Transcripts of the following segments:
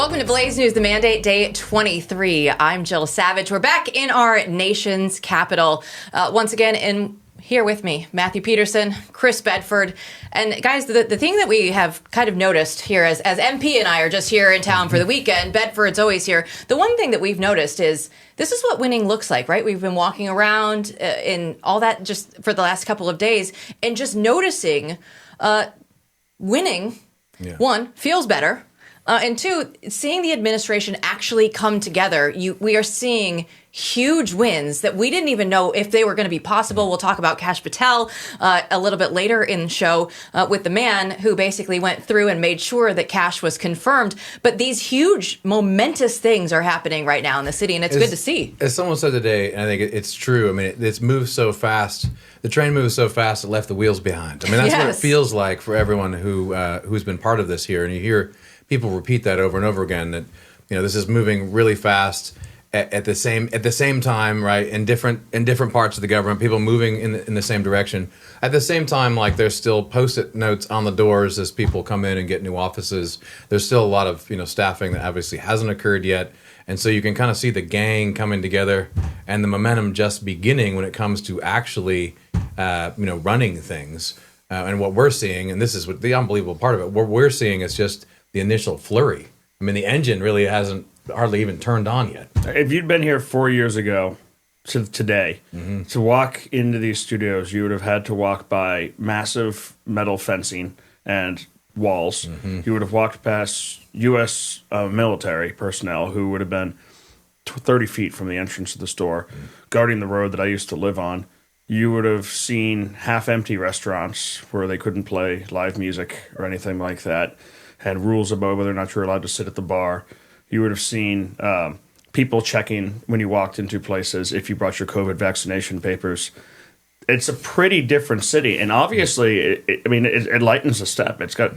Welcome to Blaze News, the mandate day 23. I'm Jill Savage. We're back in our nation's capital. Once again, here with me, Matthew Peterson, Chris Bedford. And guys, the thing that we have kind of noticed here as MP and I are just here in town for the weekend, Bedford's always here. The one thing that we've noticed is this is what winning looks like, right? We've been walking around in all that just for the last couple of days and just noticing winning, one, feels better. And two, seeing the administration actually come together, we are seeing huge wins that we didn't even know if they were going to be possible. We'll talk about Kash Patel a little bit later in the show with the man who basically went through and made sure that Kash was confirmed. But these huge, momentous things are happening right now in the city, and it's good to see. As someone said today, and I think it's true, I mean, it's moved so fast. The train moves so fast it left the wheels behind. I mean, that's what it feels like for everyone who's been part of this here. And you hear people repeat that over and over again, that this is moving really fast at the same time, right? In different parts of the government, people moving in the same direction. At the same time, like there's still Post-it notes on the doors as people come in and get new offices. There's still a lot of staffing that obviously hasn't occurred yet, and so you can kind of see the gang coming together and the momentum just beginning when it comes to actually running things. And what we're seeing, and this is what the unbelievable part of it, what we're seeing is just the initial flurry. I mean, the engine really hasn't hardly even turned on yet. If you'd been here 4 years ago to today, to walk into these studios, you would have had to walk by massive metal fencing and walls. You would have walked past U.S. Military personnel who would have been 30 feet from the entrance of the store, guarding the road that I used to live on. You would have seen half-empty restaurants where they couldn't play live music or anything like that, had rules about whether or not you're allowed to sit at the bar. You would have seen people checking when you walked into places if you brought your COVID vaccination papers. It's a pretty different city, and obviously, it lightens the step. It's got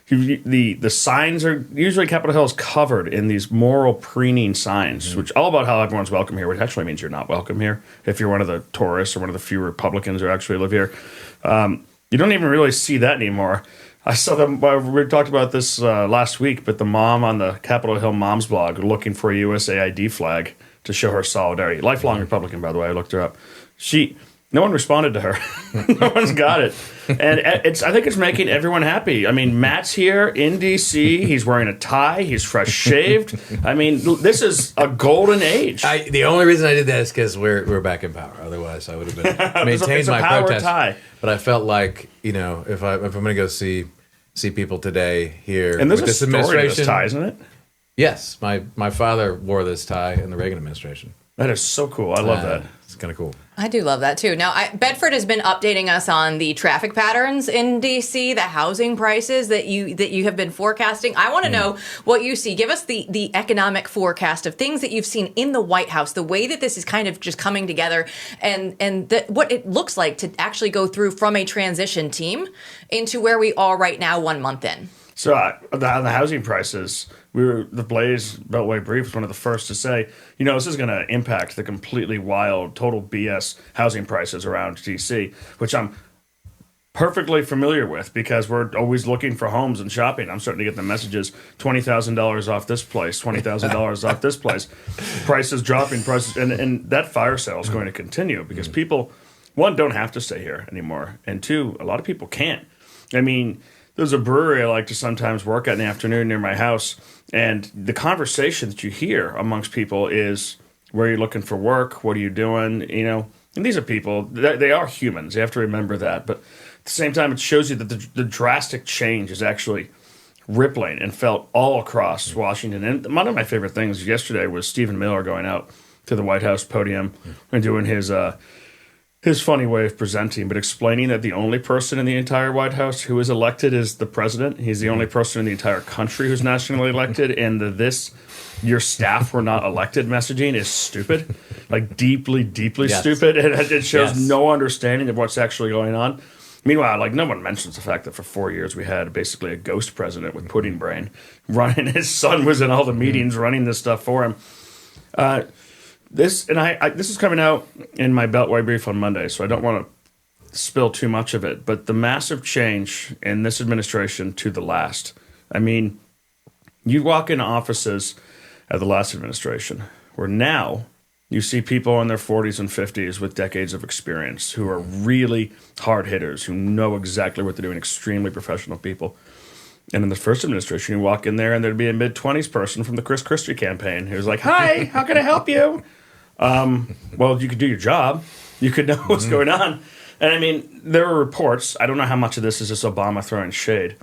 the signs are usually Capitol Hill is covered in these moral preening signs, which all about how everyone's welcome here, which actually means you're not welcome here if you're one of the tourists or one of the few Republicans who actually live here. You don't even really see that anymore. I saw them. We talked about this last week, but the mom on the Capitol Hill Moms blog looking for a USAID flag to show her solidarity. Lifelong Republican, by the way. I looked her up. No one responded to her. No one's got it. And I think it's making everyone happy. I mean, Matt's here in D.C. He's wearing a tie. He's fresh shaved. I mean, this is a golden age. The only reason I did that is because we're back in power. Otherwise, I would have been maintained my protest. Tie. But I felt like if I'm going to go see people today here, and there's with a story to this tie, isn't it? Yes, my father wore this tie in the Reagan administration. That is so cool. I love that. It's kind of cool. I do love that too. Now, Bedford has been updating us on the traffic patterns in D.C., the housing prices that you have been forecasting. I want to know what you see. Give us the economic forecast of things that you've seen in the White House, the way that this is kind of just coming together, and what it looks like to actually go through from a transition team into where we are right now 1 month in. So on the housing prices, the Blaze Beltway Brief was one of the first to say, this is going to impact the completely wild, total BS housing prices around D.C., which I'm perfectly familiar with because we're always looking for homes and shopping. I'm starting to get the messages, $20,000 off this place, $20,000 off this place, prices dropping, and that fire sale is going to continue because people, one, don't have to stay here anymore, and two, a lot of people can't. I mean, there's a brewery I like to sometimes work at in the afternoon near my house, and the conversation that you hear amongst people is, where are you looking for work? What are you doing? And these are people, they are humans. You have to remember that. But at the same time, it shows you that the drastic change is actually rippling and felt all across Washington. And one of my favorite things yesterday was Stephen Miller going out to the White House podium and doing his funny way of presenting, but explaining that the only person in the entire White House who is elected is the president. He's the only person in the entire country who's nationally elected, and your staff were not elected messaging is stupid, like deeply, deeply stupid, and it shows no understanding of what's actually going on. Meanwhile, no one mentions the fact that for 4 years we had basically a ghost president with pudding brain running. His son was in all the meetings running this stuff for him. This is coming out in my Beltway Brief on Monday, so I don't want to spill too much of it. But the massive change in this administration to the last. I mean, You walk into offices at the last administration where now you see people in their 40s and 50s with decades of experience who are really hard hitters, who know exactly what they're doing, extremely professional people. And in the first administration, you walk in there and there'd be a mid-20s person from the Chris Christie campaign who's like, "Hi, how can I help you?" Well, you could do your job. You could know what's going on. And I mean, there were reports, I don't know how much of this is just Obama throwing shade,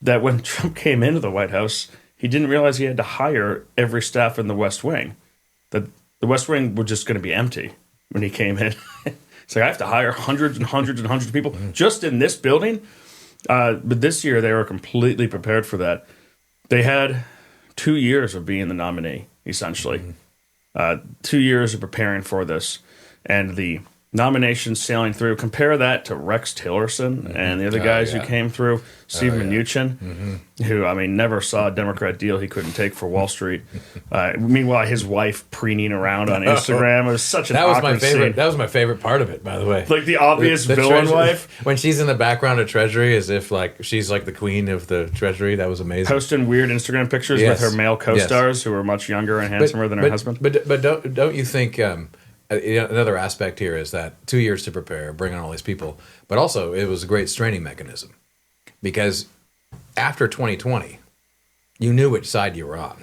that when Trump came into the White House, he didn't realize he had to hire every staff in the West Wing. That the West Wing was just going to be empty when he came in. It's like, I have to hire hundreds and hundreds and hundreds of people just in this building. But this year, they were completely prepared for that. They had 2 years of being the nominee, essentially. 2 years of preparing for this. And the nomination sailing through, compare that to Rex Tillerson and the other guys who came through, Steve Mnuchin, who, I mean, never saw a Democrat deal he couldn't take for Wall Street. Meanwhile, his wife preening around on Instagram. It was such an awkward scene. That was my favorite part of it, by the way. Like the obvious villain wife. When she's in the background of Treasury, as if like she's like the queen of the Treasury. That was amazing. Posting weird Instagram pictures with her male co-stars who were much younger and handsomer than her husband. But don't you think... another aspect here is that 2 years to prepare, bring on all these people, but also it was a great straining mechanism because after 2020, you knew which side you were on.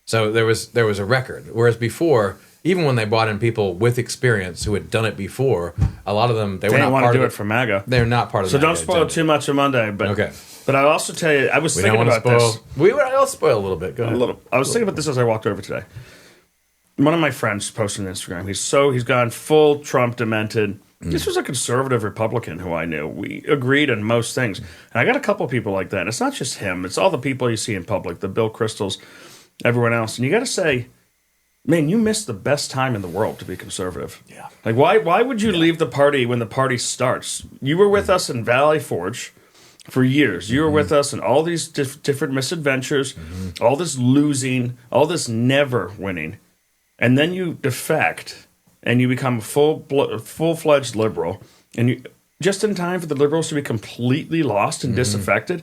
So there was a record. Whereas before, even when they brought in people with experience who had done it before, a lot of them they were not part of it. They didn't want to do it for MAGA. They're not part of the MAGA. So don't spoil agenda. too much on Monday. But okay. But I'll also tell you, I was thinking about this. I'll spoil a little bit. Go ahead. I was thinking about this as I walked over today. One of my friends posted on Instagram. He's gone full Trump demented. This was a conservative Republican who I knew. We agreed on most things. And I got a couple people like that. And it's not just him. It's all the people you see in public, the Bill Kristols, everyone else. And you got to say, man, you missed the best time in the world to be conservative. Yeah. Like, why would you leave the party when the party starts? You were with us in Valley Forge for years. You were with us in all these different misadventures, all this losing, all this never winning. And then you defect and you become a full-fledged liberal, and you just in time for the liberals to be completely lost and disaffected.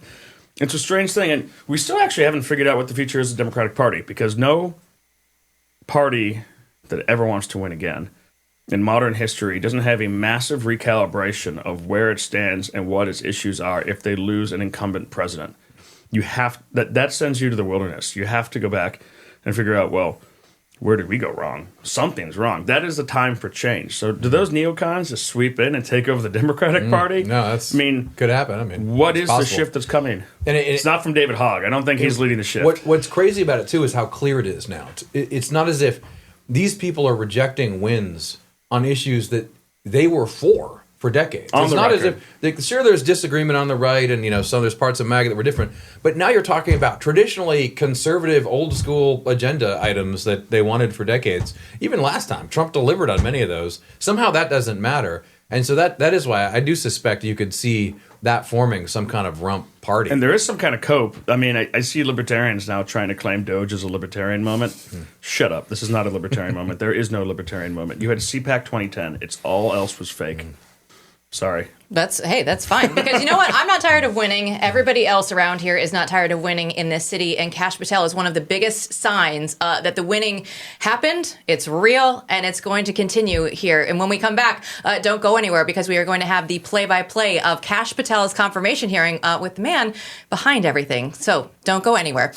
It's a strange thing, and we still actually haven't figured out what the future is of the Democratic Party, because no party that ever wants to win again in modern history doesn't have a massive recalibration of where it stands and what its issues are if they lose an incumbent president. You have that sends you to the wilderness. You have to go back and figure out, well, where did we go wrong? Something's wrong. That is the time for change. So do those neocons just sweep in and take over the Democratic Party? No, could happen. I mean, what is possible. The shift that's coming? And it's not from David Hogg. I don't think he's leading the shift. What's crazy about it, too, is how clear it is now. It's not as if these people are rejecting wins on issues that they were for decades. It's not as if, sure, there's disagreement on the right, and there's parts of MAGA that were different, but now you're talking about traditionally conservative, old school agenda items that they wanted for decades. Even last time, Trump delivered on many of those. Somehow that doesn't matter, and so that is why I do suspect you could see that forming some kind of rump party. And there is some kind of cope. I mean, I see libertarians now trying to claim Doge as a libertarian moment. Shut up. This is not a libertarian moment. There is no libertarian moment. You had CPAC 2010. It's all else was fake. Sorry. That's fine. Because you know what? I'm not tired of winning. Everybody else around here is not tired of winning in this city. And Kash Patel is one of the biggest signs that the winning happened. It's real, and it's going to continue here. And when we come back, don't go anywhere, because we are going to have the play-by-play of Kash Patel's confirmation hearing with the man behind everything. So don't go anywhere.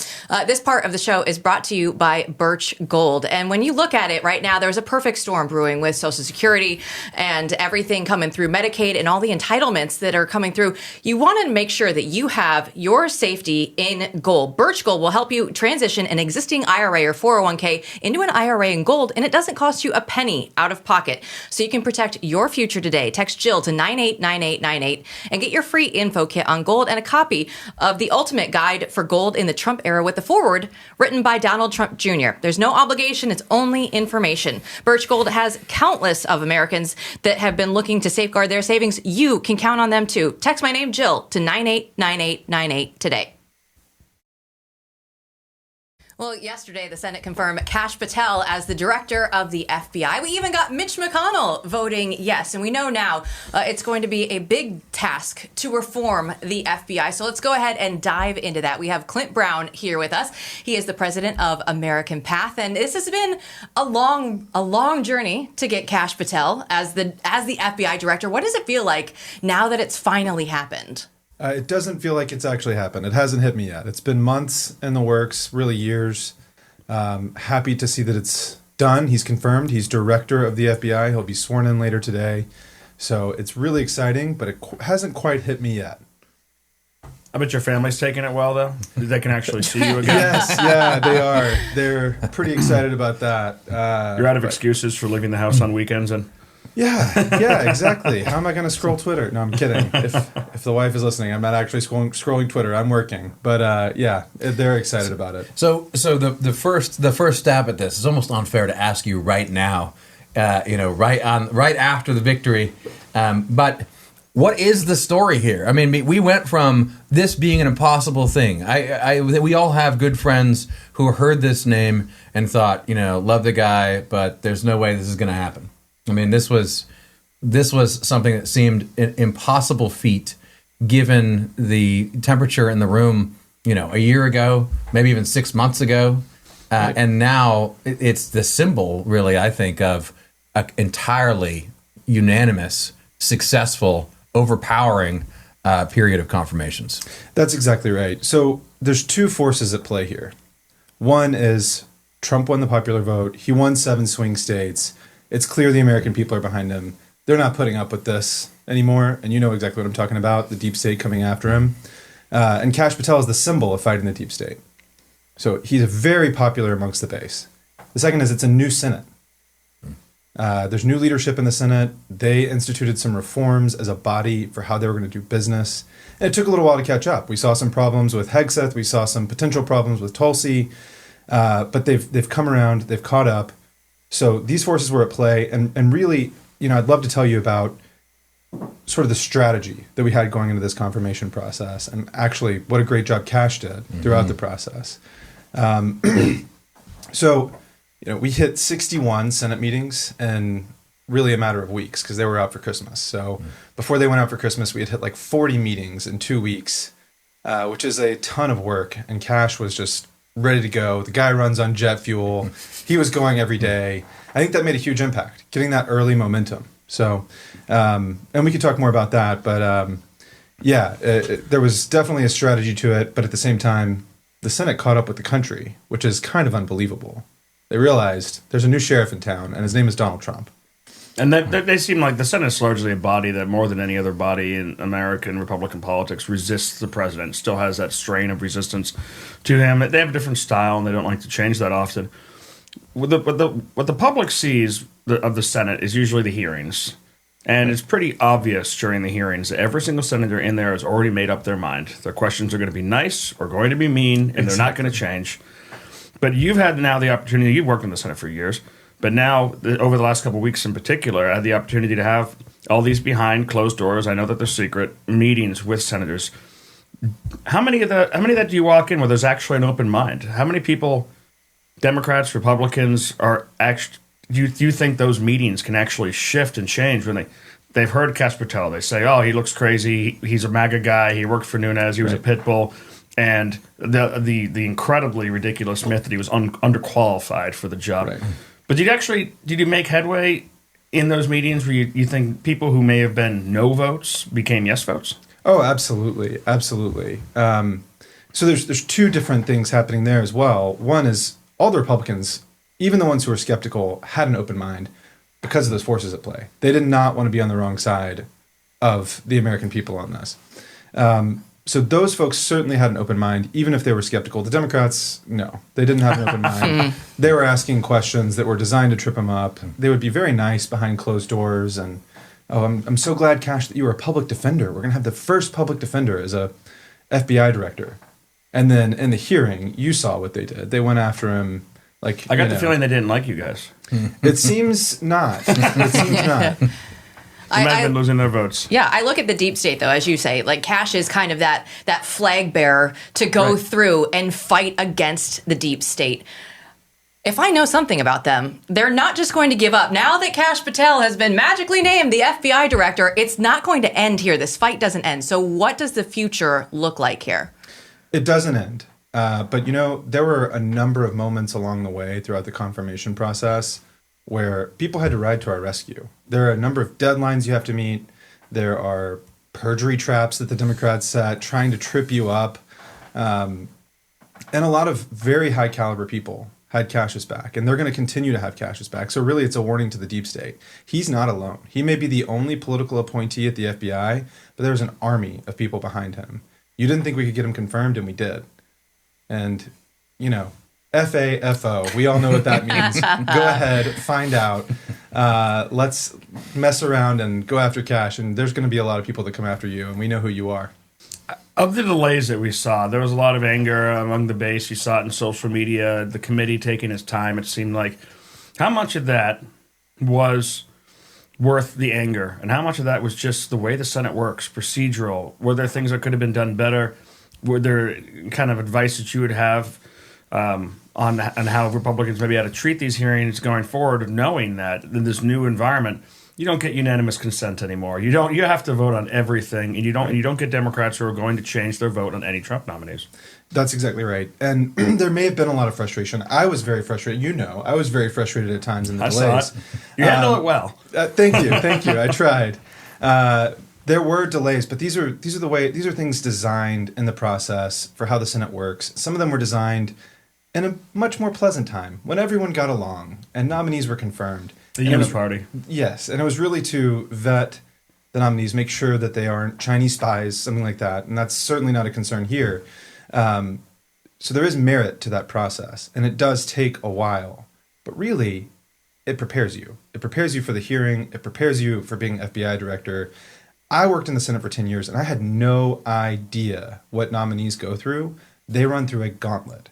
This part of the show is brought to you by Birch Gold. And when you look at it right now, there's a perfect storm brewing with Social Security and everything coming through Medicaid and all the entitlements that are coming through. You want to make sure that you have your safety in gold. Birch Gold will help you transition an existing IRA or 401k into an IRA in gold, and it doesn't cost you a penny out of pocket. So you can protect your future today. Text Jill to 989898 and get your free info kit on gold and a copy of the ultimate guide for gold in the Trump era with the foreword written by Donald Trump Jr. There's no obligation. It's only information. Birch Gold has countless of Americans that have been looking to safeguard their savings. You can count on them too. Text my name, Jill, to 989898 today. Well, yesterday, the Senate confirmed Kash Patel as the director of the FBI. We even got Mitch McConnell voting yes. And we know now it's going to be a big task to reform the FBI. So let's go ahead and dive into that. We have Clint Brown here with us. He is the president of American Path. And this has been a long journey to get Kash Patel as the FBI director. What does it feel like now that it's finally happened? It doesn't feel like it's actually happened. It hasn't hit me yet. It's been months in the works, really years. Happy to see that it's done. He's confirmed. He's director of the FBI. He'll be sworn in later today. So it's really exciting, but it hasn't quite hit me yet. I bet your family's taking it well, though. They can actually see you again. Yes, yeah, they are. They're pretty excited about that. You're out of excuses for leaving the house on weekends and... Yeah, exactly. How am I going to scroll Twitter? No, I'm kidding. If the wife is listening, I'm not actually scrolling Twitter. I'm working. But yeah, they're excited about it. So the first stab at this is almost unfair to ask you right now, right after the victory. But what is the story here? I mean, we went from this being an impossible thing. We all have good friends who heard this name and thought, love the guy, but there's no way this is going to happen. I mean, this was something that seemed an impossible feat, given the temperature in the room, a year ago, maybe even 6 months ago, right. And now it's the symbol, really, I think, of an entirely unanimous, successful, overpowering period of confirmations. That's exactly right. So there's two forces at play here. One is Trump won the popular vote. He won 7 swing states. It's clear the American people are behind him. They're not putting up with this anymore, and you know exactly what I'm talking about, the deep state coming after him. And Kash Patel is the symbol of fighting the deep state. So he's very popular amongst the base. The second is it's a new Senate. There's new leadership in the Senate. They instituted some reforms as a body for how they were going to do business. And it took a little while to catch up. We saw some problems with Hegseth. We saw some potential problems with Tulsi. But they've come around. They've caught up. So these forces were at play, and really, I'd love to tell you about sort of the strategy that we had going into this confirmation process, and actually what a great job Kash did throughout the process. So, we hit 61 Senate meetings in really a matter of weeks because they were out for Christmas. So before they went out for Christmas, we had hit like 40 meetings in 2 weeks, which is a ton of work, and Kash was just ready to go. The guy runs on jet fuel. He was going every day. I think that made a huge impact, getting that early momentum. So, and we could talk more about that, but there was definitely a strategy to it. But at the same time, the Senate caught up with the country, which is kind of unbelievable. They realized there's a new sheriff in town, and his name is Donald Trump. And they seem like the Senate is largely a body that, more than any other body in American Republican politics, resists the president, still has that strain of resistance to him. They have a different style, and they don't like to change that often. What the public sees of the Senate is usually the hearings. And it's pretty obvious during the hearings that every single senator in there has already made up their mind. Their questions are going to be nice or going to be mean, and they're not going to change. But you've had now the opportunity, you've worked in the Senate for years, but now, over the last couple of weeks in particular, I had the opportunity to have all these behind closed doors, I know that they're secret, meetings with senators. How many of that do you walk in where there's actually an open mind? How many people, Democrats, Republicans, are actually, do you think those meetings can actually shift and change when they've heard Kash Patel? They say, oh, he looks crazy, he's a MAGA guy, he worked for Nunes, he was a pit bull, and the incredibly ridiculous myth that he was underqualified for the job. Right. But did you make headway in those meetings where you think people who may have been no votes became yes votes? Oh, absolutely. Absolutely. So there's two different things happening there as well. One is all the Republicans, even the ones who were skeptical, had an open mind because of those forces at play. They did not want to be on the wrong side of the American people on this. So those folks certainly had an open mind, even if they were skeptical. The Democrats, no, they didn't have an open mind. They were asking questions that were designed to trip them up. They would be very nice behind closed doors. And, I'm so glad, Kash, that you were a public defender. We're going to have the first public defender as a FBI director. And then in the hearing, you saw what they did. They went after him. I got the feeling they didn't like you guys. It seems not. It seems not. might have been losing their votes. Yeah, I look at the deep state, though, as you say. Like, Kash is kind of that flag bearer to go through and fight against the deep state. If I know something about them, they're not just going to give up. Now that Kash Patel has been magically named the FBI director, it's not going to end here. This fight doesn't end. So what does the future look like here? It doesn't end. But, there were a number of moments along the way throughout the confirmation process where people had to ride to our rescue. There are a number of deadlines you have to meet. There are perjury traps that the Democrats set, trying to trip you up. And a lot of very high caliber people had Kash's back, and they're going to continue to have Kash's back. So really, it's a warning to the deep state. He's not alone. He may be the only political appointee at the FBI, but there's an army of people behind him. You didn't think we could get him confirmed, and we did. And, FAFO, we all know what that means. Go ahead, find out. Let's mess around and go after Kash, and there's going to be a lot of people that come after you, and we know who you are. Of the delays that we saw, there was a lot of anger among the base. You saw it in social media, the committee taking its time. It seemed like how much of that was worth the anger and how much of that was just the way the Senate works, procedural? Were there things that could have been done better? Were there kind of advice that you would have on how Republicans maybe had to treat these hearings going forward, knowing that in this new environment, you don't get unanimous consent anymore. You have to vote on everything, and you don't get Democrats who are going to change their vote on any Trump nominees. That's exactly right. And there may have been a lot of frustration. I was very frustrated. I was very frustrated at times in the delays. Saw it. You handled it well. Thank you. I tried. There were delays, but these are things designed in the process for how the Senate works. Some of them were designed in a much more pleasant time when everyone got along and nominees were confirmed. The Unity Party. Yes, and it was really to vet the nominees, make sure that they aren't Chinese spies, something like that, and that's certainly not a concern here. So there is merit to that process, and it does take a while, but really, it prepares you. It prepares you for the hearing. It prepares you for being FBI director. I worked in the Senate for 10 years, and I had no idea what nominees go through. They run through a gauntlet.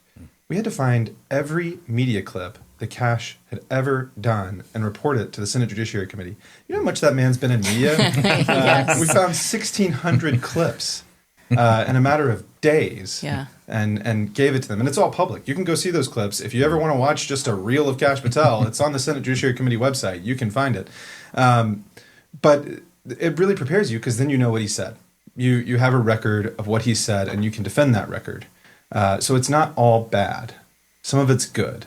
We had to find every media clip that Kash had ever done and report it to the Senate Judiciary Committee. You know how much that man's been in media? Yes. We found 1,600 clips in a matter of days and gave it to them. And it's all public. You can go see those clips. If you ever want to watch just a reel of Kash Patel, it's on the Senate Judiciary Committee website. You can find it. But it really prepares you because then you know what he said. You have a record of what he said, and you can defend that record. So it's not all bad. Some of it's good.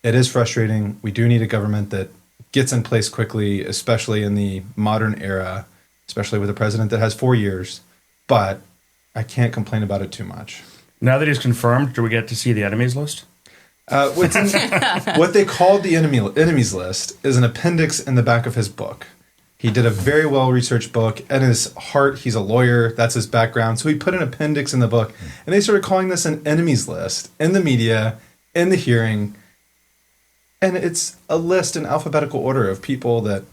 It is frustrating. We do need a government that gets in place quickly, especially in the modern era, especially with a president that has 4 years. But I can't complain about it too much. Now that he's confirmed, do we get to see the enemies list? What they called the enemies list is an appendix in the back of his book. He did a very well-researched book. At his heart, he's a lawyer. That's his background. So he put an appendix in the book. And they started calling this an enemies list in the media, in the hearing. And it's a list in alphabetical order of people that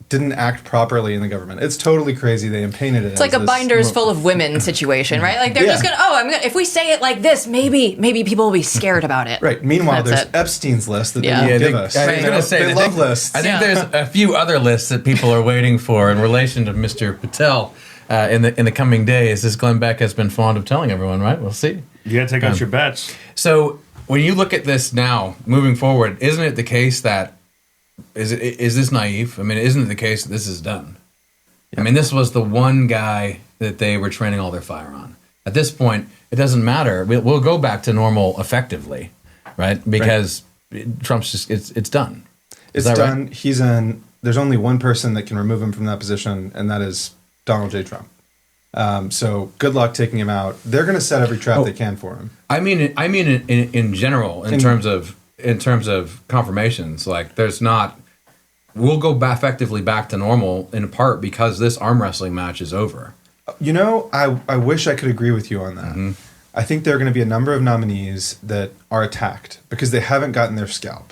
didn't act properly in the government. It's totally crazy. They painted it. It's like a binders full of women situation, right? Like they're just gonna, if we say it like this, maybe people will be scared about it. Right. Meanwhile, there's Epstein's list that they won't give us. I was going to say, they love lists. I think there's a few other lists that people are waiting for in relation to Mr. Patel in the coming days, as Glenn Beck has been fond of telling everyone, right? We'll see. You got to take out your bets. So when you look at this now, moving forward, isn't it the case that is this naive? I mean, isn't it the case that this is done? Yeah. I mean, this was the one guy that they were training all their fire on. At this point, it doesn't matter. We'll go back to normal effectively, right? Because Trump's just it's done. It's done. Right? He's in. There's only one person that can remove him from that position, and that is Donald J. Trump. So good luck taking him out. They're going to set every trap they can for him. I mean, in general, in terms of confirmations, like there's not. We'll go effectively back to normal in part because this arm wrestling match is over. You know, I wish I could agree with you on that. Mm-hmm. I think there are going to be a number of nominees that are attacked because they haven't gotten their scalp.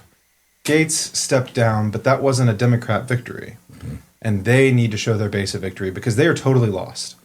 Gates stepped down, but that wasn't a Democrat victory. Mm-hmm. And they need to show their base a victory because they are totally lost.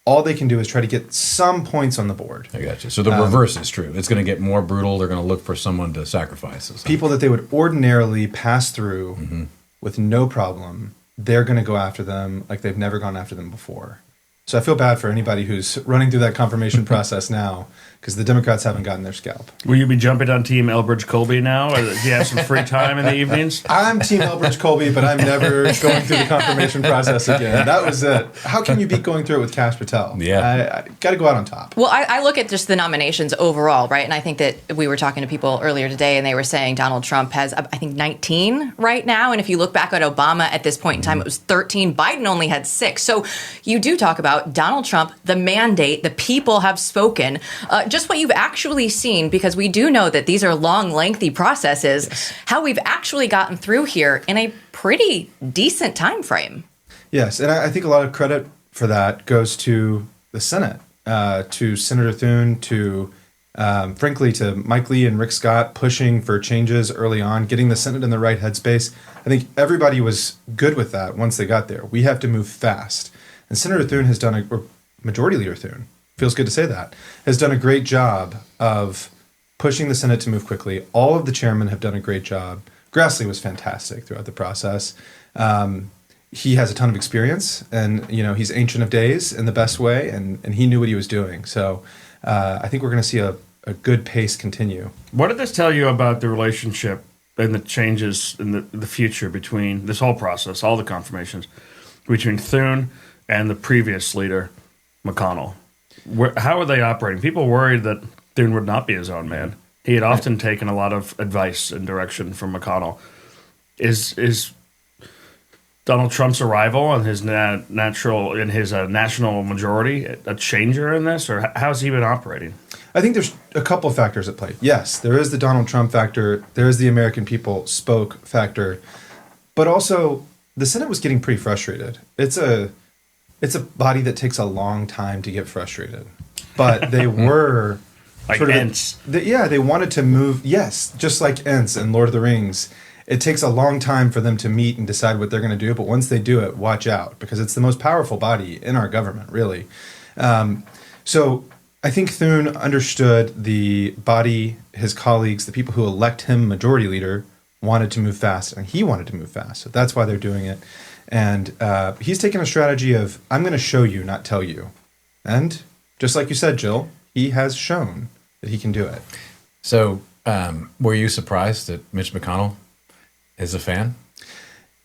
All they can do is try to get some points on the board. I got you. So the reverse is true. It's going to get more brutal. They're going to look for someone to sacrifice. People that they would ordinarily pass through with no problem, they're going to go after them like they've never gone after them before. So I feel bad for anybody who's running through that confirmation process now, because the Democrats haven't gotten their scalp. Will you be jumping on Team Elbridge Colby now? Or do you have some free time in the evenings? I'm Team Elbridge Colby, but I'm never going through the confirmation process again. That was it. How can you beat going through it with Kash Patel? Yeah. I got to go out on top. Well, I look at just the nominations overall, right? And I think that we were talking to people earlier today, and they were saying Donald Trump has, I think, 19 right now. And if you look back at Obama at this point in time, it was 13. Biden only had 6. So you do talk about Donald Trump, the mandate, the people have spoken. Just what you've actually seen, because we do know that these are long, lengthy processes, how we've actually gotten through here in a pretty decent time frame. Yes, and I think a lot of credit for that goes to the Senate, to Senator Thune, to frankly to Mike Lee and Rick Scott pushing for changes early on, getting the Senate in the right headspace. I think everybody was good with that once they got there. We have to move fast. And Senator Thune has done or Majority Leader Thune, feels good to say that, has done a great job of pushing the Senate to move quickly. All of the chairmen have done a great job. Grassley was fantastic throughout the process. He has a ton of experience, and he's ancient of days in the best way, and he knew what he was doing. So I think we're going to see a good pace continue. What did this tell you about the relationship and the changes in the future between this whole process, all the confirmations, between Thune and the previous leader, McConnell? How are they operating? People worried that Thune would not be his own man. He had often taken a lot of advice and direction from McConnell. Is Donald Trump's arrival and his national majority a changer in this, or how's he been operating? I think there's a couple factors at play. Yes, there is the Donald Trump factor. There is the American people spoke factor. But also, the Senate was getting pretty frustrated. It's a body that takes a long time to get frustrated. But they were... like Ents. They wanted to move. Yes, just like Ents and Lord of the Rings. It takes a long time for them to meet and decide what they're going to do. But once they do it, watch out, because it's the most powerful body in our government, really. So I think Thune understood the body, his colleagues, the people who elect him majority leader, wanted to move fast, and he wanted to move fast. So that's why they're doing it. And he's taken a strategy of, I'm going to show you, not tell you. And just like you said, Jill, he has shown that he can do it. So were you surprised that Mitch McConnell is a fan?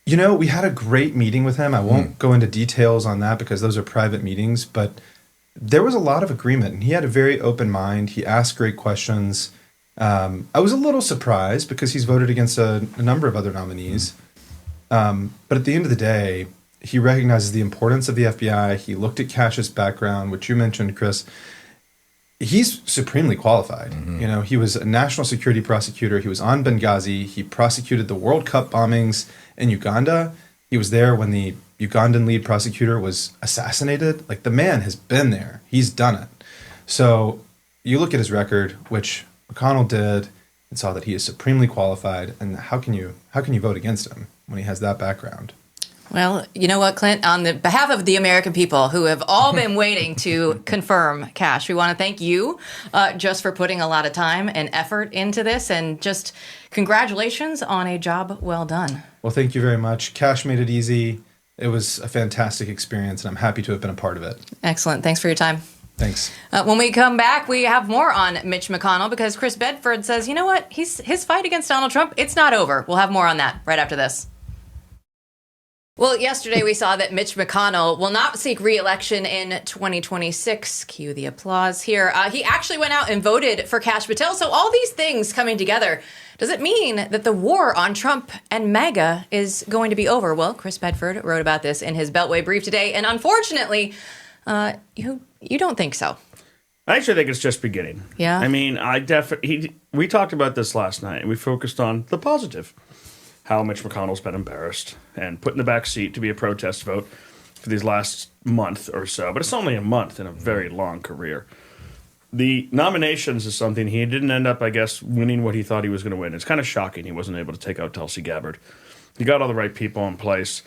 We had a great meeting with him. I won't go into details on that because those are private meetings, but there was a lot of agreement, and he had a very open mind. He asked great questions. I was a little surprised because he's voted against a number of other nominees. But at the end of the day, he recognizes the importance of the FBI. He looked at Kash's background, which you mentioned, Chris. He's supremely qualified. Mm-hmm. He was a national security prosecutor. He was on Benghazi. He prosecuted the World Cup bombings in Uganda. He was there when the Ugandan lead prosecutor was assassinated. Like, the man has been there. He's done it. So you look at his record, which McConnell did, and saw that he is supremely qualified. And how can you vote against him when he has that background? Well, you know what, Clint? On the behalf of the American people who have all been waiting to confirm Kash, we want to thank you just for putting a lot of time and effort into this, and just congratulations on a job well done. Well, thank you very much. Kash made it easy. It was a fantastic experience, and I'm happy to have been a part of it. Excellent. Thanks for your time. Thanks. When we come back, we have more on Mitch McConnell, because Chris Bedford says, you know what? His fight against Donald Trump, it's not over. We'll have more on that right after this. Well, yesterday we saw that Mitch McConnell will not seek re-election in 2026. Cue the applause here. He actually went out and voted for Kash Patel. So all these things coming together, does it mean that the war on Trump and MAGA is going to be over? Well, Chris Bedford wrote about this in his Beltway brief today, and unfortunately, you don't think so. I actually think it's just beginning. Yeah? I mean, we talked about this last night, and we focused on the positive. How Mitch McConnell's been embarrassed and put in the back seat to be a protest vote for these last month or so. But it's only a month in a very long career. The nominations is something he didn't end up, I guess, winning what he thought he was going to win. It's kind of shocking he wasn't able to take out Tulsi Gabbard. He got all the right people in place.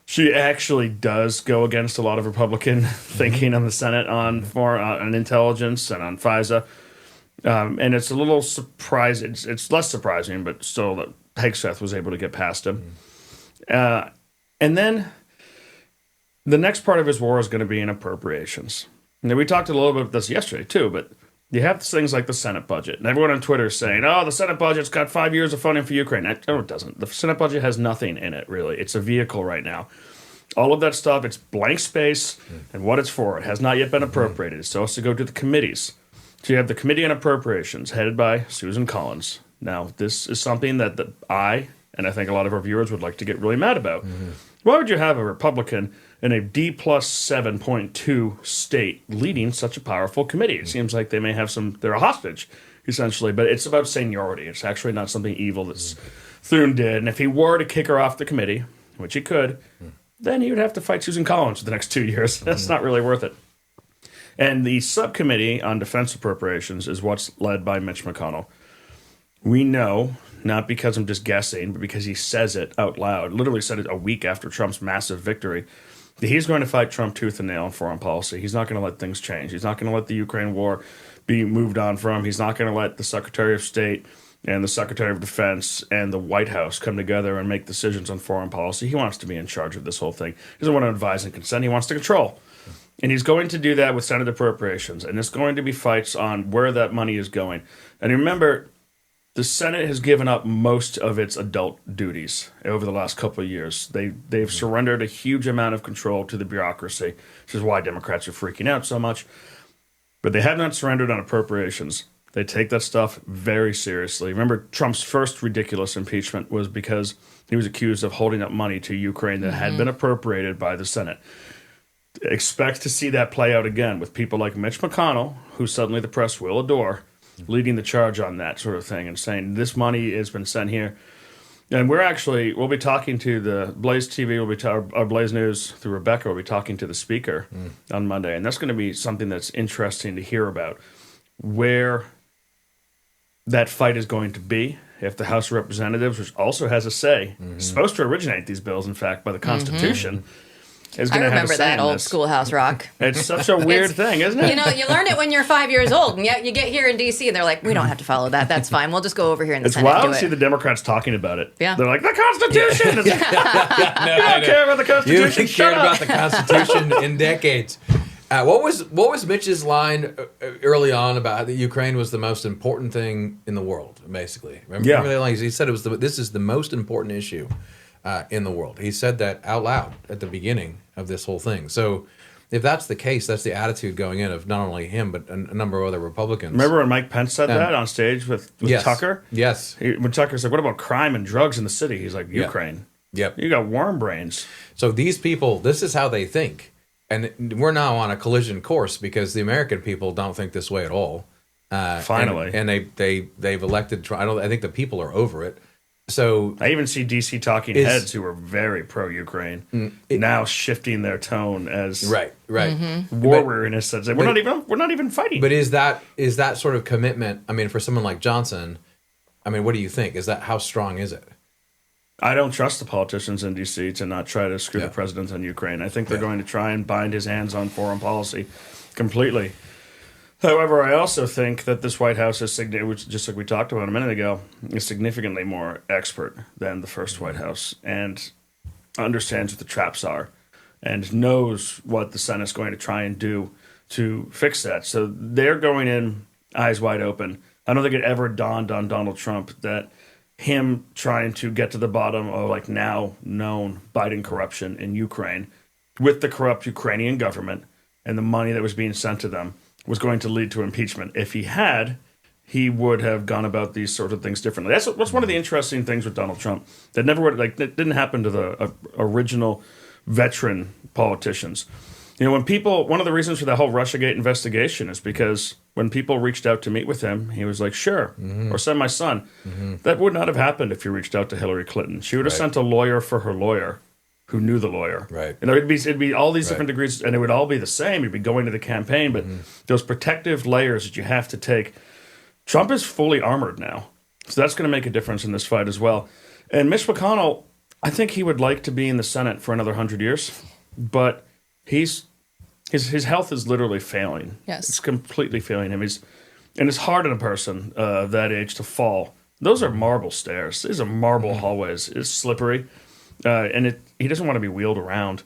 She actually does go against a lot of Republican thinking on the Senate on intelligence and on FISA. And it's a little surprising. It's less surprising, but still that Hegseth was able to get past him. And then the next part of his war is going to be in appropriations. Now, we talked a little bit about this yesterday, too, but you have things like the Senate budget. And everyone on Twitter is saying, oh, the Senate budget's got 5 years of funding for Ukraine. No, it doesn't. The Senate budget has nothing in it, really. It's a vehicle right now. All of that stuff, it's blank space, and what it's for. It has not yet been appropriated. It still has to go to the committees. So you have the Committee on Appropriations, headed by Susan Collins. Now, this is something that I, and I think a lot of our viewers would like to get really mad about. Why would you have a Republican in a D plus 7.2 state leading such a powerful committee? It seems like they may have they're a hostage, essentially, but it's about seniority. It's actually not something evil that Thune did. And if he were to kick her off the committee, which he could, then he would have to fight Susan Collins for the next 2 years. That's not really worth it. And the subcommittee on defense appropriations is what's led by Mitch McConnell. We know, not because I'm just guessing, but because he says it out loud, literally said it a week after Trump's massive victory, that he's going to fight Trump tooth and nail in foreign policy. He's not going to let things change. He's not going to let the Ukraine war be moved on from. He's not going to let the Secretary of State and the Secretary of Defense and the White House come together and make decisions on foreign policy. He wants to be in charge of this whole thing. He doesn't want to advise and consent. He wants to control. And he's going to do that with Senate appropriations. And it's going to be fights on where that money is going. And remember, the Senate has given up most of its adult duties over the last couple of years. They've surrendered a huge amount of control to the bureaucracy, which is why Democrats are freaking out so much. But they have not surrendered on appropriations. They take that stuff very seriously. Remember, Trump's first ridiculous impeachment was because he was accused of holding up money to Ukraine that had been appropriated by the Senate. Expect to see that play out again with people like Mitch McConnell, who suddenly the press will adore, leading the charge on that sort of thing and saying this money has been sent here. And we'll be talking to the Blaze TV, our Blaze News through Rebecca, we'll be talking to the speaker on Monday. And that's going to be something that's interesting to hear about, where that fight is going to be. If the House of Representatives, which also has a say, is supposed to originate these bills, in fact, by the Constitution, is going to have a say in this. I remember that old Schoolhouse Rock. It's such a weird thing, isn't it? You know, you learn it when you're 5 years old, and yet you get here in D.C. and they're like, we don't have to follow that. That's fine. We'll just go over here in the Senate. It's wild to see the Democrats talking about it. Yeah. They're like, the Constitution! You don't care about the Constitution. You haven't cared about the Constitution in decades. What was Mitch's line early on about that Ukraine was the most important thing in the world, basically? Remember that line? He said this is the most important issue in the world. He said that out loud at the beginning of this whole thing. So if that's the case, that's the attitude going in of not only him, but a number of other Republicans. Remember when Mike Pence said that on stage with yes. Tucker? Yes. When Tucker said, what about crime and drugs in the city? He's like, Ukraine. Yep. You got worm brains. So these people, this is how they think. And we're now on a collision course because the American people don't think this way at all. Finally. And they've elected Trump. I think the people are over it. So I even see DC talking heads who are very pro-Ukraine now shifting their tone as right war weariness says we're not even fighting. But is that sort of commitment? I mean, for someone like Johnson, I mean, what do you think? How strong is it? I don't trust the politicians in D.C. to not try to screw the president on Ukraine. I think they're going to try and bind his hands on foreign policy completely. However, I also think that this White House is, which just like we talked about a minute ago, is significantly more expert than the first White House and understands what the traps are and knows what the Senate's going to try and do to fix that. So they're going in eyes wide open. I don't think it ever dawned on Donald Trump that him trying to get to the bottom of like now known Biden corruption in Ukraine with the corrupt Ukrainian government and the money that was being sent to them was going to lead to impeachment. If he had, he would have gone about these sort of things differently. That's one of the interesting things with Donald Trump that never would that didn't happen to the original veteran politicians. You know, one of the reasons for the whole Russiagate investigation is because when people reached out to meet with him, he was like, sure, or send my son. That would not have happened if you reached out to Hillary Clinton. She would have sent a lawyer for her lawyer who knew the lawyer. Right. You know, it'd be all these different degrees, and it would all be the same. You'd be going to the campaign, but those protective layers that you have to take, Trump is fully armored now. So that's going to make a difference in this fight as well. And Mitch McConnell, I think he would like to be in the Senate for another 100 years, but his health is literally failing. Yes. It's completely failing him. And it's hard on a person of that age to fall. Those are marble stairs. These are marble hallways. It's slippery. and he doesn't want to be wheeled around.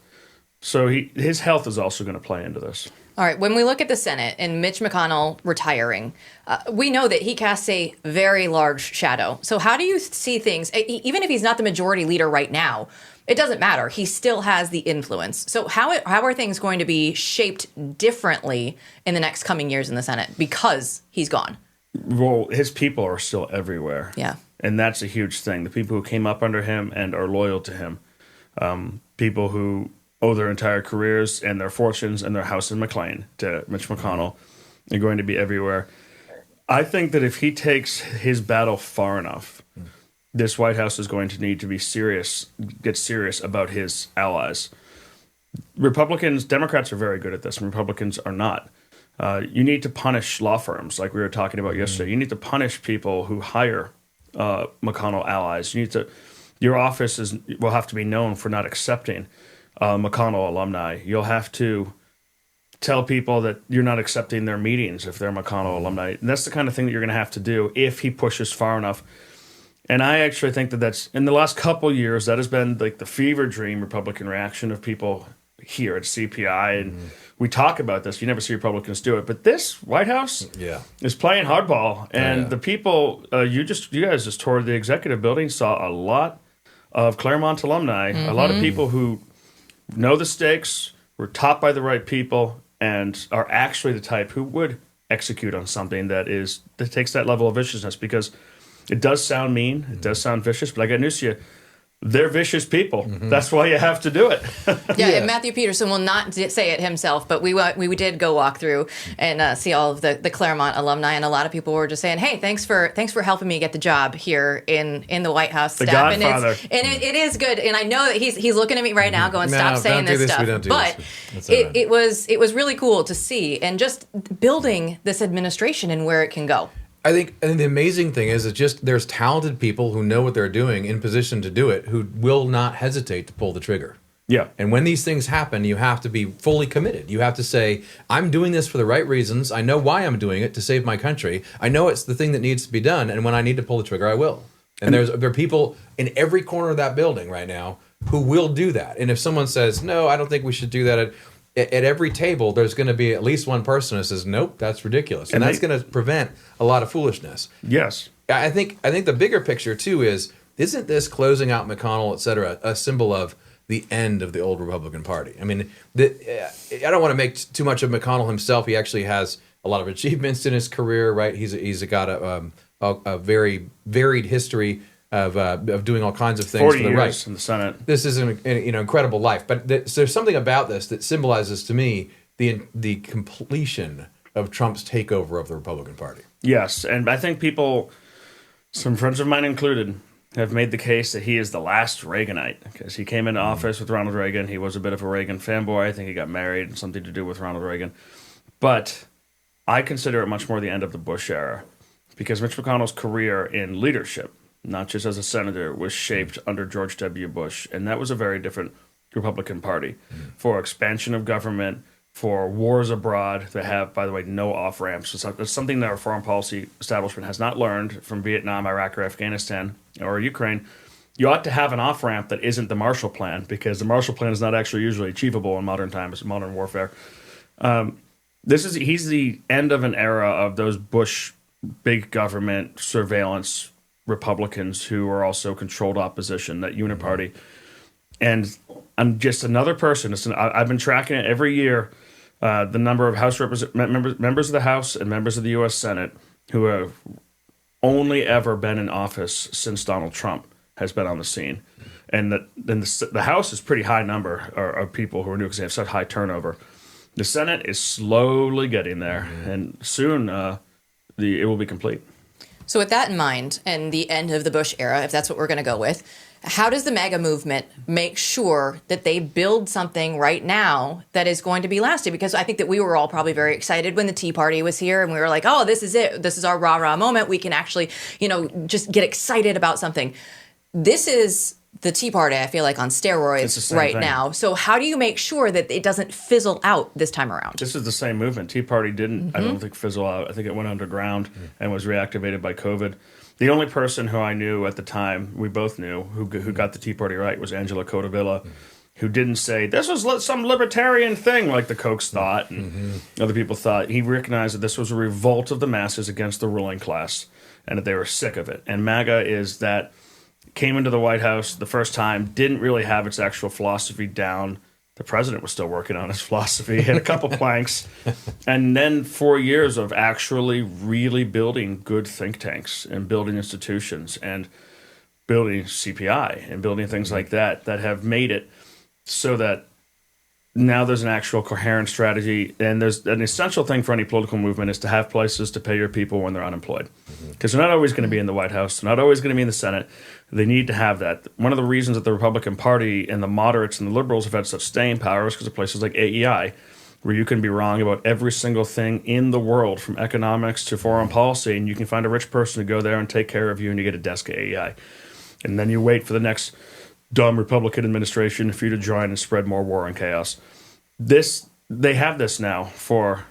So his health is also going to play into this. All right, when we look at the Senate and Mitch McConnell retiring, we know that he casts a very large shadow. So how do you see things, even if he's not the majority leader right now, it doesn't matter. He still has the influence. So how are things going to be shaped differently in the next coming years in the Senate because he's gone? Well, his people are still everywhere. Yeah. And that's a huge thing. The people who came up under him and are loyal to him, people who owe their entire careers and their fortunes and their house in McLean to Mitch McConnell, are going to be everywhere. I think that if he takes his battle far enough, this White House is going to need to get serious about his allies. Democrats are very good at this, and Republicans are not. You need to punish law firms, like we were talking about yesterday. You need to punish people who hire McConnell allies. Your office will have to be known for not accepting McConnell alumni. You'll have to tell people that you're not accepting their meetings if they're McConnell alumni. And that's the kind of thing that you're going to have to do if he pushes far enough. And I actually think that's in the last couple of years, that has been like the fever dream Republican reaction of people here at CPI. And we talk about this. You never see Republicans do it. But this White House is playing hardball. And the people, you guys just toured the executive building, saw a lot of Claremont alumni, a lot of people who know the stakes, were taught by the right people, and are actually the type who would execute on something that takes that level of viciousness, because it does sound mean, it does sound vicious, but I got news to you. They're vicious people. That's why you have to do it. And Matthew Peterson will not say it himself, but we did go walk through and see all of the Claremont alumni, and a lot of people were just saying, "Hey, thanks for helping me get the job here in the White House the staff." Godfather. And it is good, and I know that he's looking at me right now, going, "Stop saying this stuff." But it was really cool to see, and just building this administration and where it can go. I think the amazing thing is just there's talented people who know what they're doing in position to do it, who will not hesitate to pull the trigger. Yeah. And when these things happen, you have to be fully committed. You have to say, I'm doing this for the right reasons. I know why I'm doing it, to save my country. I know it's the thing that needs to be done. And when I need to pull the trigger, I will. And there are people in every corner of that building right now who will do that. And if someone says, no, I don't think we should do that, at every table, there's going to be at least one person who says, nope, that's ridiculous. And that's going to prevent a lot of foolishness. Yes. I think the bigger picture, too, isn't this closing out McConnell, et cetera, a symbol of the end of the old Republican Party? I mean, I don't want to make too much of McConnell himself. He actually has a lot of achievements in his career, right? He's got a very varied history of doing all kinds of things 40 for the years right in the Senate. This is an incredible life, but there's something about this that symbolizes to me the completion of Trump's takeover of the Republican Party. Yes, and I think people, some friends of mine included, have made the case that he is the last Reaganite, because he came into office with Ronald Reagan. He was a bit of a Reagan fanboy. I think he got married, something to do with Ronald Reagan. But I consider it much more the end of the Bush era, because Mitch McConnell's career in leadership, not just as a senator, was shaped under George W. Bush. And that was a very different Republican Party for expansion of government, for wars abroad that have, by the way, no off-ramps. It's something that our foreign policy establishment has not learned from Vietnam, Iraq, or Afghanistan, or Ukraine. You ought to have an off-ramp that isn't the Marshall Plan, because the Marshall Plan is not actually usually achievable in modern times, modern warfare. He's the end of an era of those Bush big government surveillance Republicans who are also controlled opposition, that uniparty. And I'm just another person. I've been tracking it every year, the number of members of the House and members of the U.S. Senate who have only ever been in office since Donald Trump has been on the scene. And the House is pretty high number of people who are new because they have such high turnover. The Senate is slowly getting there, and soon it will be complete. So with that in mind, and the end of the Bush era, if that's what we're going to go with, how does the MAGA movement make sure that they build something right now that is going to be lasting? Because I think that we were all probably very excited when the Tea Party was here, and we were like, oh, this is it. This is our rah-rah moment. We can actually, just get excited about something. This is the Tea Party, I feel like, on steroids right now. So how do you make sure that it doesn't fizzle out this time around? This is the same movement. Tea Party didn't, I don't think, fizzle out. I think it went underground and was reactivated by COVID. The only person who I knew at the time, we both knew, who got the Tea Party right was Angela Codavilla, who didn't say, this was some libertarian thing like the Kochs thought and other people thought. He recognized that this was a revolt of the masses against the ruling class and that they were sick of it. And MAGA is that came into the White House the first time, didn't really have its actual philosophy down. The president was still working on his philosophy, had a couple planks, and then 4 years of actually really building good think tanks and building institutions and building CPI and building things like that have made it so that now there's an actual coherent strategy. And there's an essential thing for any political movement is to have places to pay your people when they're unemployed. Because they're not always going to be in the White House. They're not always going to be in the Senate. They need to have that. One of the reasons that the Republican Party and the moderates and the liberals have had such staying power is because of places like AEI, where you can be wrong about every single thing in the world, from economics to foreign policy, and you can find a rich person to go there and take care of you, and you get a desk at AEI. And then you wait for the next dumb Republican administration for you to join and spread more war and chaos. They have this now for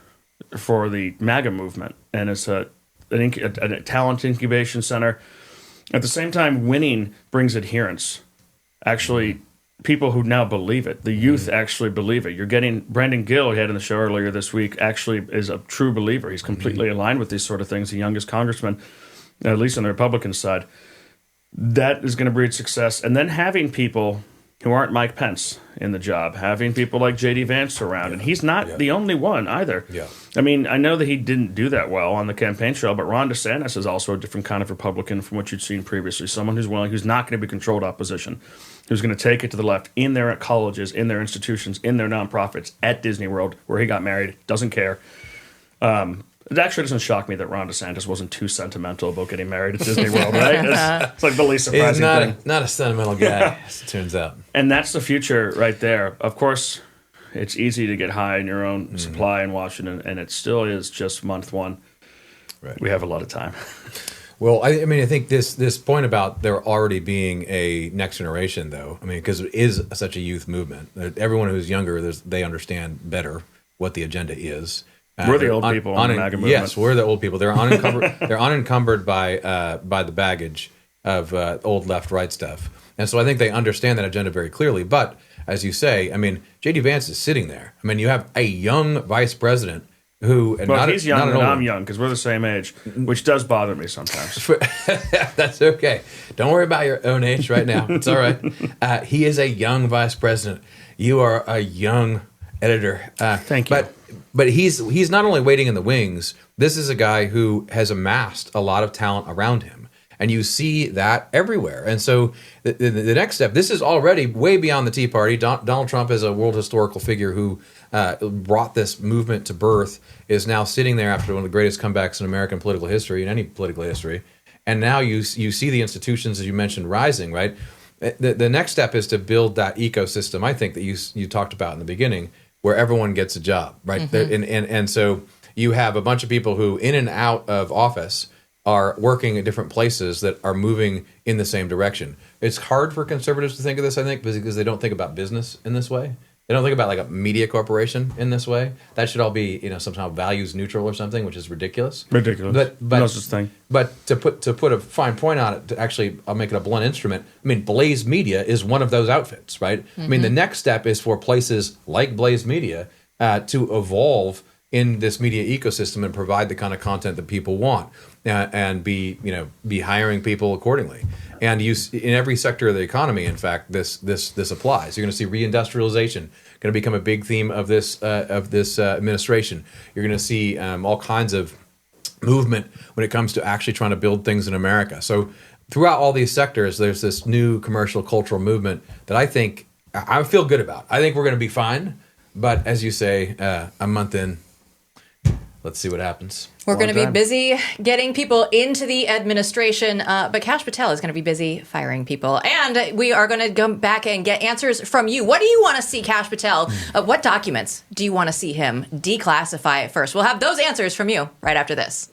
the MAGA movement, and it's a talent incubation center. At the same time, winning brings adherence. Actually, people who now believe it, the youth actually believe it. You're getting Brandon Gill, who had in the show earlier this week, actually is a true believer. He's completely aligned with these sort of things. The youngest congressman, at least on the Republican side. That is going to breed success. And then having people who aren't Mike Pence in the job, having people like J.D. Vance around. And he's not the only one either. Yeah. I mean, I know that he didn't do that well on the campaign trail, but Ron DeSantis is also a different kind of Republican from what you'd seen previously. Someone who's willing, who's not going to be controlled opposition, who's going to take it to the left in their colleges, in their institutions, in their nonprofits, at Disney World, where he got married, doesn't care. It actually doesn't shock me that Ron DeSantis wasn't too sentimental about getting married at Disney World, right? It's like the least surprising thing. Not a sentimental guy, as it turns out. And that's the future right there. Of course, it's easy to get high in your own supply in Washington, and it still is just month one. Right. We have a lot of time. Well, I mean, I think this point about there already being a next generation, though, I mean, because it is such a youth movement. Everyone who's younger, they understand better what the agenda is. We're the old people on the MAGA movement. Yes, we're the old people. They're unencumbered. They're unencumbered by the baggage of old left-right stuff, and so I think they understand that agenda very clearly. But as you say, I mean, J.D. Vance is sitting there. I mean, you have a young vice president who. Well, he's young and I'm young because we're the same age, which does bother me sometimes. That's okay. Don't worry about your own age right now. It's all right. He is a young vice president. You are a young editor. Thank you. But he's not only waiting in the wings. This is a guy who has amassed a lot of talent around him, and you see that everywhere. And so the next step, this is already way beyond the Tea Party. Donald Trump is a world historical figure who brought this movement to birth, is now sitting there after one of the greatest comebacks in American political history, in any political history. And now you see the institutions, as you mentioned, rising, right? The next step is to build that ecosystem, I think, that you talked about in the beginning, where everyone gets a job, right? And so you have a bunch of people who, in and out of office, are working at different places that are moving in the same direction. It's hard for conservatives to think of this, I think, because they don't think about business in this way. They don't think about like a media corporation in this way. That should all be, somehow values neutral or something, which is ridiculous. But no such thing. But to put a fine point on it, to actually, I'll make it a blunt instrument. I mean, Blaze Media is one of those outfits, right? I mean, the next step is for places like Blaze Media to evolve in this media ecosystem and provide the kind of content that people want, and be hiring people accordingly. And in every sector of the economy, in fact, this applies. You're going to see reindustrialization going to become a big theme of this administration. You're going to see all kinds of movement when it comes to actually trying to build things in America. So throughout all these sectors, there's this new commercial cultural movement that I think I feel good about. I think we're going to be fine. But as you say, a month in, let's see what happens. We're going to be busy getting people into the administration, but Kash Patel is going to be busy firing people. And we are going to come back and get answers from you. What do you want to see Kash Patel? What documents do you want to see him declassify first? We'll have those answers from you right after this.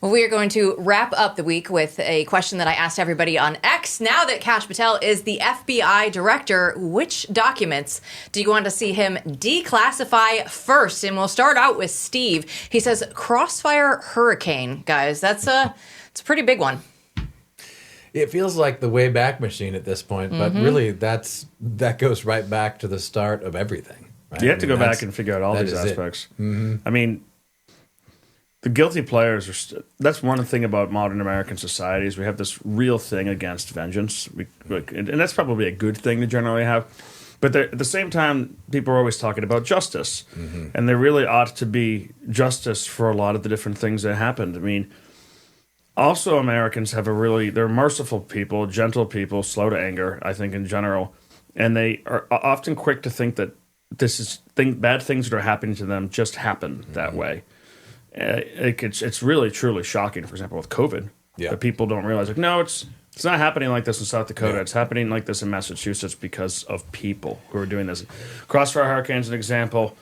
Well, we are going to wrap up the week with a question that I asked everybody on X. Now that Kash Patel is the FBI director, which documents do you want to see him declassify first? And we'll start out with Steve. He says Crossfire hurricane, guys. It's a pretty big one. It feels like the Wayback Machine at this point, but really that goes right back to the start of everything. Right? You have to go back and figure out all these aspects. I mean, the guilty players are. That's one thing about modern American societies. We have this real thing against vengeance, and that's probably a good thing to generally have. But at the same time, people are always talking about justice, and there really ought to be justice for a lot of the different things that happened. I mean, also Americans have they're merciful people, gentle people, slow to anger, I think in general, and they are often quick to think that bad things that are happening to them just happen that way. It's really truly shocking. For example, with COVID, that people don't realize no, it's not happening like this in South Dakota. It's happening like this in Massachusetts because of people who are doing this. Crossfire hurricane is an example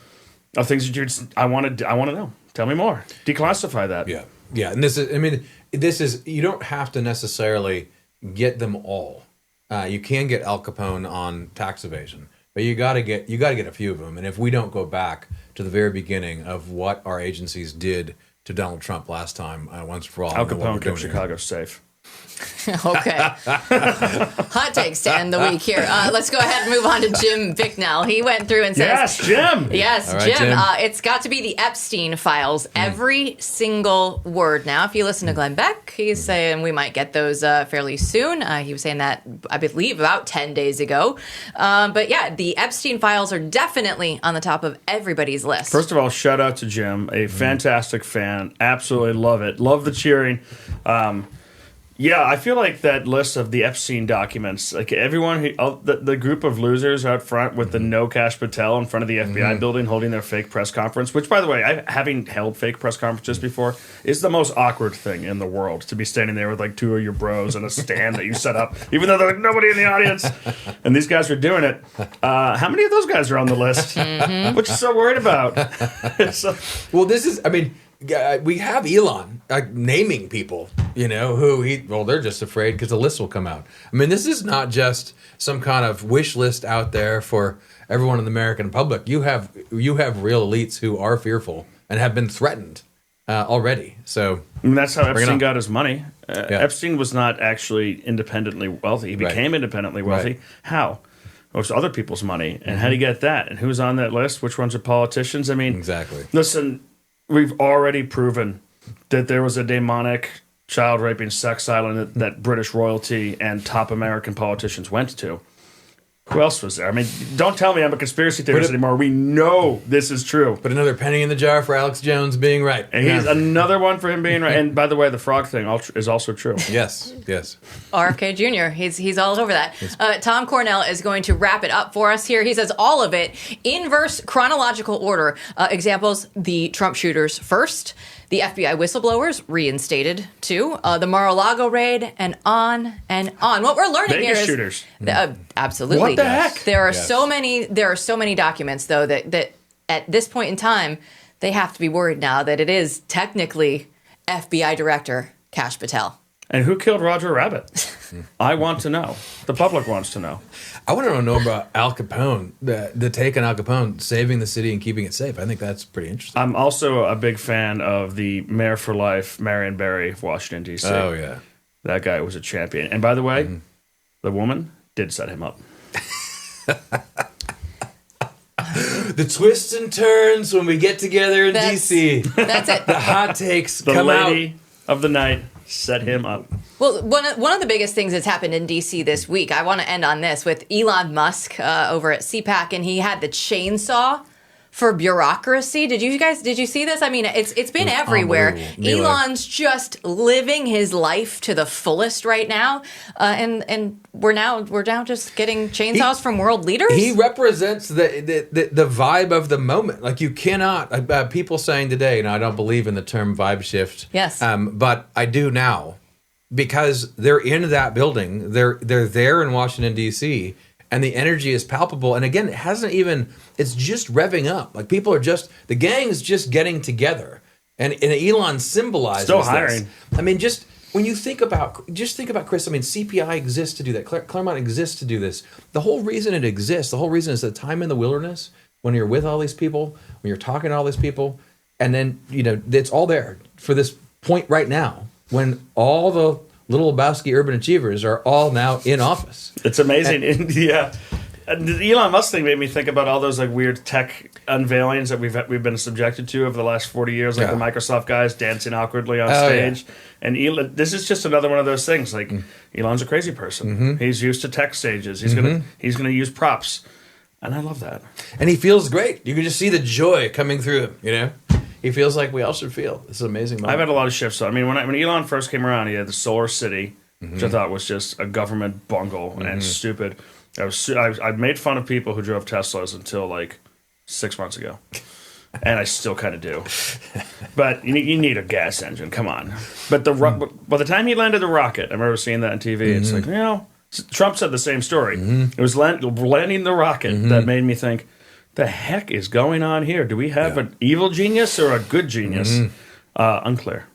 of things that I want to know. Tell me more. Declassify that. Yeah. And this is you don't have to necessarily get them all. You can get Al Capone on tax evasion. But you got to get a few of them. And if we don't go back to the very beginning of what our agencies did to Donald Trump last time, once for all, Al Capone kept Chicago safe. Okay. Hot takes to end the week here. Let's go ahead and move on to Jim Bicknell. He went through and says... Yes, Jim! Yes, right, Jim. It's got to be the Epstein Files. Every single word. Now, if you listen to Glenn Beck, he's saying we might get those fairly soon. He was saying that, I believe, about 10 days ago. But yeah, the Epstein Files are definitely on the top of everybody's list. First of all, shout out to Jim. A fantastic fan. Absolutely love it. Love the cheering. Yeah, I feel like that list of the Epstein documents, like everyone, the group of losers out front with the no Kash Patel in front of the FBI building holding their fake press conference, which, by the way, having held fake press conferences before, is the most awkward thing in the world, to be standing there with like two of your bros and a stand that you set up, even though there's like nobody in the audience, and these guys are doing it. How many of those guys are on the list? What you so worried about? Well, this is, we have Elon naming people, they're just afraid because the list will come out. This is not just some kind of wish list out there for everyone in the American public. You have real elites who are fearful and have been threatened already. So that's how Epstein got his money. Epstein was not actually independently wealthy. He became independently wealthy. Right. How? Well, it's other people's money. And how do you get that? And who's on that list? Which ones are politicians? Exactly. Listen, we've already proven that there was a demonic child raping sex island that British royalty and top American politicians went to. Who else was there? Don't tell me I'm a conspiracy theorist anymore. We know this is true. Put another penny in the jar for Alex Jones being right. And he's another one for him being right. And by the way, the frog thing is also true. Yes. RFK Jr., he's all over that. Tom Cornell is going to wrap it up for us here. He says all of it, inverse chronological order. Examples, the Trump shooters first, the FBI whistleblowers reinstated too, the Mar-a-Lago raid, and on and on. What we're learning Vegas here is shooters. Absolutely. What the heck? There are so many documents though that at this point in time they have to be worried now that it is technically FBI Director Kash Patel. And who killed Roger Rabbit? I want to know. The public wants to know. I want to know about Al Capone, the take on Al Capone saving the city and keeping it safe. I think that's pretty interesting. I'm also a big fan of the Mayor for Life, Marion Barry of Washington, D.C. Oh, yeah. That guy was a champion. And by the way, the woman did set him up. The twists and turns when we get together in D.C. That's it. The hot takes the come out. The lady of the night set him up. Well, one of the biggest things that's happened in D.C. this week, I want to end on this, with Elon Musk over at CPAC, and he had the chainsaw for bureaucracy. Did you see this? It's been everywhere. Elon's just living his life to the fullest right now, and we're now just getting chainsaws from world leaders. He represents the vibe of the moment. Like, you cannot. People saying today, I don't believe in the term vibe shift. Yes, but I do now, because they're in that building. They're there in Washington D.C. and the energy is palpable. And again, it's just revving up. Like, people are the gang is just getting together. And Elon symbolizes Still hiring. This. I mean, just when you think about Chris. I mean, CPI exists to do that. Claremont exists to do this. The whole reason it exists, the whole reason is the time in the wilderness when you're with all these people, when you're talking to all these people, and then it's all there for this point right now when all the little Lebowski urban achievers are all now in office. It's amazing. The Elon Musk thing made me think about all those like weird tech unveilings that we've been subjected to over the last 40 years, like the Microsoft guys dancing awkwardly on stage. Yeah. And Elon, this is just another one of those things. Like Elon's a crazy person. Mm-hmm. He's used to tech stages. He's gonna use props, and I love that. And he feels great. You can just see the joy coming through him. He feels like we all should feel. It's an amazing moment. I've had a lot of shifts. I mean, when Elon first came around, he had the Solar City, which I thought was just a government bungle and stupid. I made fun of people who drove Teslas until like 6 months ago, and I still kind of do. But you need a gas engine. Come on. But by the time he landed the rocket, I remember seeing that on TV. It's like Trump said the same story. It was landing the rocket that made me think, the heck is going on here? Do we have an evil genius or a good genius? Unclear.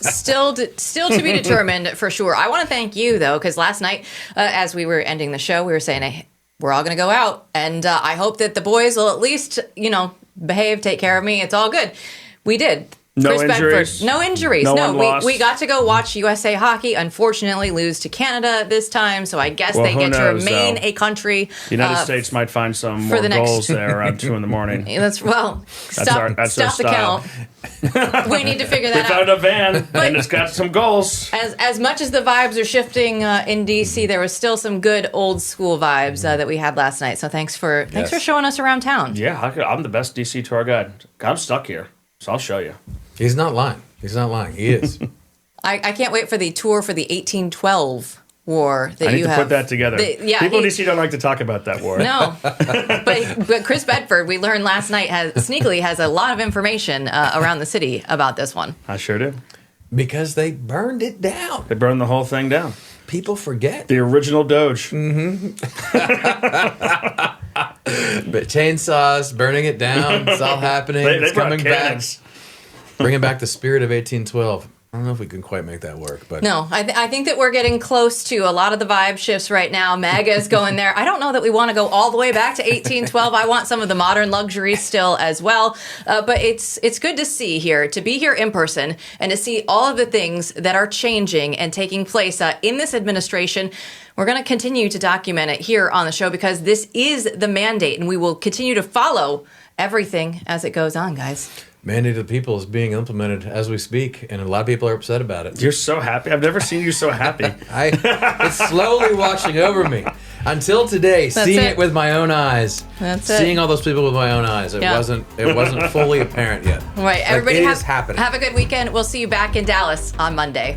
Still to be determined for sure. I want to thank you, though, because last night, as we were ending the show, we were saying, hey, we're all going to go out. And I hope that the boys will at least, behave, take care of me. It's all good. We did. No injuries. Bedford, no injuries. No, we got to go watch USA hockey. Unfortunately, lose to Canada this time, so I guess they get to remain a country. The United States might find some more goals there around 2 a.m. Stop the count. We need to figure that out. We found a van, and it's got some goals. As much as the vibes are shifting in D.C., there was still some good old school vibes that we had last night. So thanks for showing us around town. Yeah, I'm the best D.C. tour guide. I'm stuck here, so I'll show you. He's not lying. He is. I can't wait for the tour for the 1812 war that you have. I need to put that together. People in D.C. don't like to talk about that war. No. but Chris Bedford, we learned last night, sneakily has a lot of information around the city about this one. I sure do. Because they burned it down. They burned the whole thing down. People forget. The original Doge. But chainsaws, burning it down, it's all happening. It's coming back. Bringing back the spirit of 1812. I don't know if we can quite make that work, but no, I think that we're getting close to a lot of the vibe shifts right now. MAGA is going there. I don't know that we want to go all the way back to 1812. I want some of the modern luxuries still as well. But it's good to see here, to be here in person, and to see all of the things that are changing and taking place in this administration. We're going to continue to document it here on the show because this is the mandate, and we will continue to follow everything as it goes on, guys. Mandate of the people is being implemented as we speak, and a lot of people are upset about it. You're so happy. I've never seen you so happy. It's slowly washing over me. Until today, seeing it with my own eyes. Seeing all those people with my own eyes. It wasn't fully apparent yet. Right. Everybody it is happening. Have a good weekend. We'll see you back in Dallas on Monday.